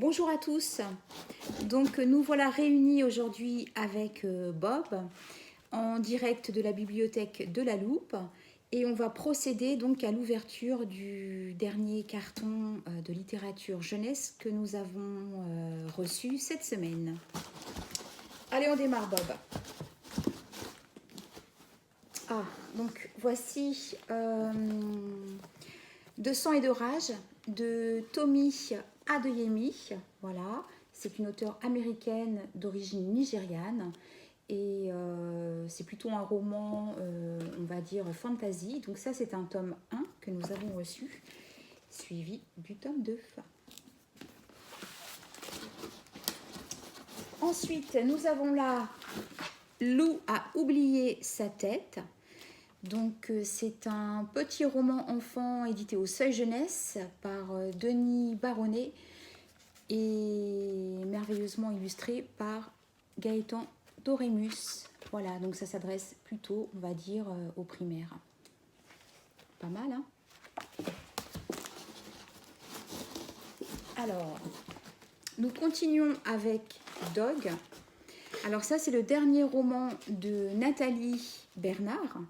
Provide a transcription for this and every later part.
Bonjour à tous. Donc nous voilà réunis aujourd'hui avec Bob en direct de la bibliothèque de la Loupe et on va procéder donc à l'ouverture du dernier carton de littérature jeunesse que nous avons reçu cette semaine. Allez, on démarre Bob. Ah, donc voici De sang et de rage de Tomi Adeyemi. Voilà, c'est une auteure américaine d'origine nigériane et c'est plutôt un roman, on va dire, fantasy. Donc ça, c'est un tome 1 que nous avons reçu, suivi du tome 2. Ensuite, nous avons là Lou a oublié sa tête. Donc c'est un petit roman enfant édité au Seuil Jeunesse par Denis Baronnet et merveilleusement illustré par Gaëtan Dorémus. Voilà, donc ça s'adresse plutôt, on va dire, aux primaires. Pas mal, hein? Alors, nous continuons avec Dog. Alors ça, c'est le dernier roman de Nathalie Bernard.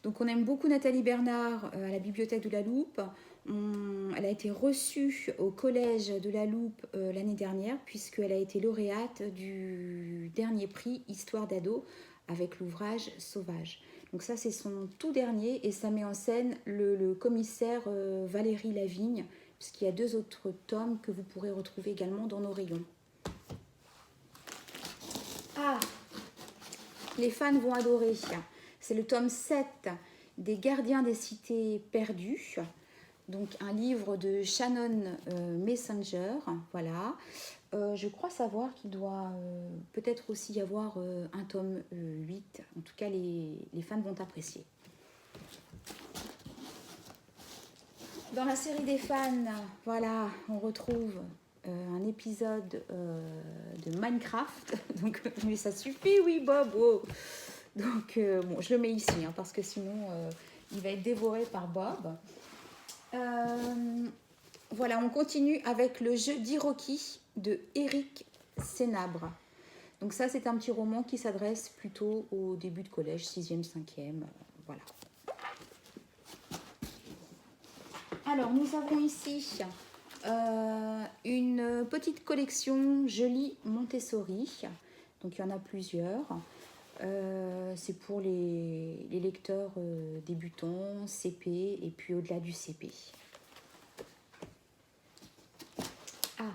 Donc on aime beaucoup Nathalie Bernard à la bibliothèque de la Loupe. Elle a été reçue au collège de la Loupe l'année dernière puisqu'elle a été lauréate du dernier prix Histoire d'ado avec l'ouvrage Sauvage. Donc ça c'est son tout dernier et ça met en scène le commissaire Valérie Lavigne puisqu'il y a 2 autres tomes que vous pourrez retrouver également dans nos rayons. Ah, les fans vont adorer. C'est le tome 7 des Gardiens des Cités Perdues, donc un livre de Shannon Messenger. Voilà. Je crois savoir qu'il doit peut-être aussi y avoir un tome 8. En tout cas, les fans vont apprécier. Dans la série des fans, voilà, on retrouve un épisode de Minecraft. Donc, mais ça suffit, oui, Bob. Oh. Donc, bon, je le mets ici, hein, parce que sinon, il va être dévoré par Bob. Voilà, on continue avec le jeu d'Iroquois de Éric Sénabre. Donc ça, c'est un petit roman qui s'adresse plutôt au début de collège, 6e, 5e, voilà. Alors, nous avons ici une petite collection Je lis Montessori. Donc, il y en a plusieurs. C'est pour les lecteurs débutants, CP et puis au-delà du CP. Ah,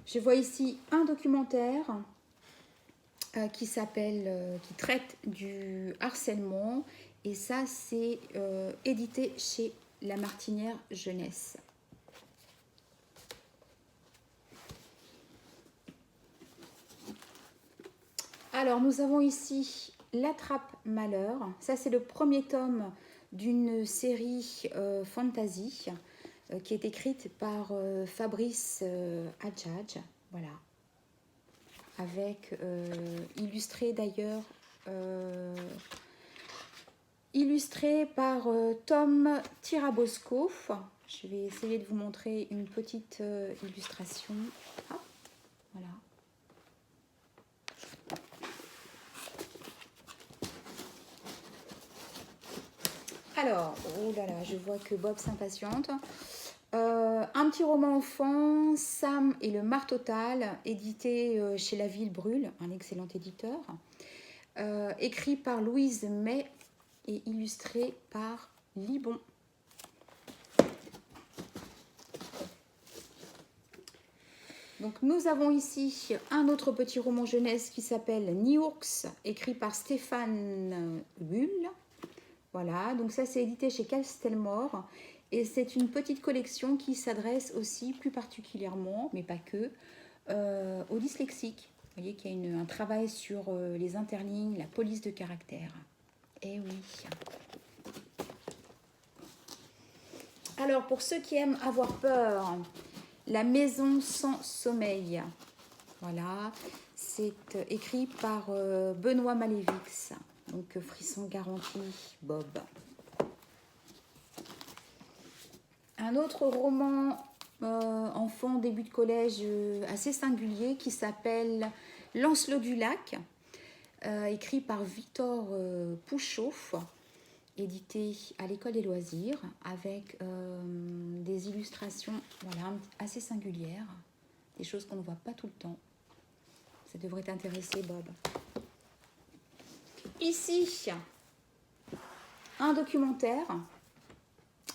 je vois ici un documentaire qui traite du harcèlement et ça c'est édité chez La Martinière Jeunesse. Alors, nous avons ici L'Attrape-Malheur. Ça, c'est le premier tome d'une série fantasy qui est écrite par Fabrice Adjadj. Voilà. Avec illustré d'ailleurs, illustré par Tom Tirabosco. Je vais essayer de vous montrer une petite illustration. Ah, voilà. Alors, oh là là, je vois que Bob s'impatiente. Un petit roman enfant, Sam et le Mar Total, édité chez La Ville Brûle, un excellent éditeur. Écrit par Louise May et illustré par Libon. Donc nous avons ici un autre petit roman jeunesse qui s'appelle Niourks, écrit par Stéphane Bull. Voilà, donc ça c'est édité chez Castelmore et c'est une petite collection qui s'adresse aussi plus particulièrement, mais pas que, aux dyslexiques. Vous voyez qu'il y a un travail sur les interlignes, la police de caractère. Eh oui. Alors pour ceux qui aiment avoir peur, La Maison sans sommeil. Voilà, c'est écrit par Benoît Malévix. Donc, frisson garanti, Bob. Un autre roman enfant enfant début de collège assez singulier qui s'appelle Lancelot du Lac, écrit par Victor Pouchot, édité à l'École des loisirs, avec des illustrations voilà, assez singulières, des choses qu'on ne voit pas tout le temps. Ça devrait t'intéresser, Bob. Ici, un documentaire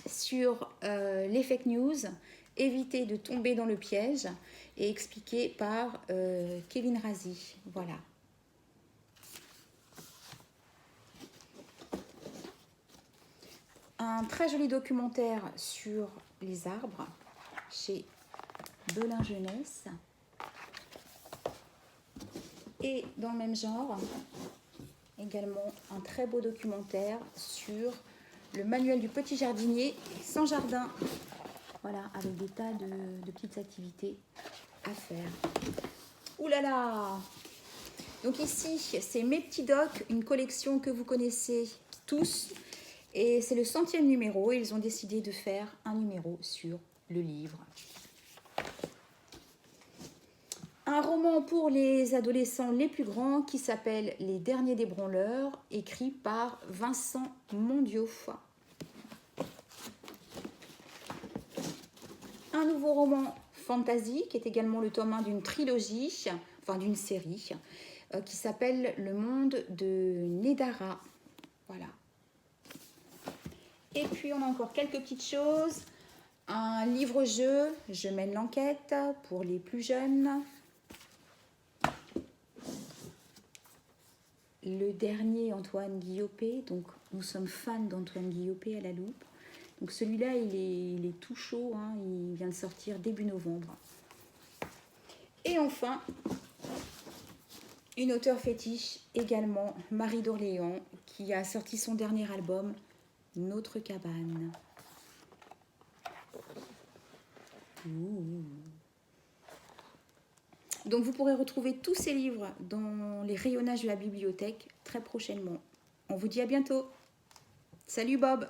sur les fake news, éviter de tomber dans le piège, et expliqué par Kevin Razi. Voilà. Un très joli documentaire sur les arbres chez Belin Jeunesse. Et dans le même genre, également un très beau documentaire sur le manuel du petit jardinier sans jardin. Voilà, avec des tas de petites activités à faire. Ouh là là! Donc ici, c'est Mes petits docs, une collection que vous connaissez tous. Et c'est le 100e numéro. Et ils ont décidé de faire un numéro sur le livre. Un roman pour les adolescents les plus grands qui s'appelle Les Derniers des Branleurs, écrit par Vincent Mondiaux. Un nouveau roman fantasy qui est également le tome 1 d'une trilogie, enfin d'une série, qui s'appelle Le Monde de Nedara. Voilà. Et puis on a encore quelques petites choses. Un livre-jeu, Je mène l'enquête pour les plus jeunes. Le dernier Antoine Guillopé, donc nous sommes fans d'Antoine Guillopé à la loupe. Donc celui-là, il est tout chaud, hein, il vient de sortir début novembre. Et enfin, une auteure fétiche également, Marie d'Orléans, qui a sorti son dernier album, Notre cabane. Donc vous pourrez retrouver tous ces livres dans les rayonnages de la bibliothèque très prochainement. On vous dit à bientôt. Salut Bob!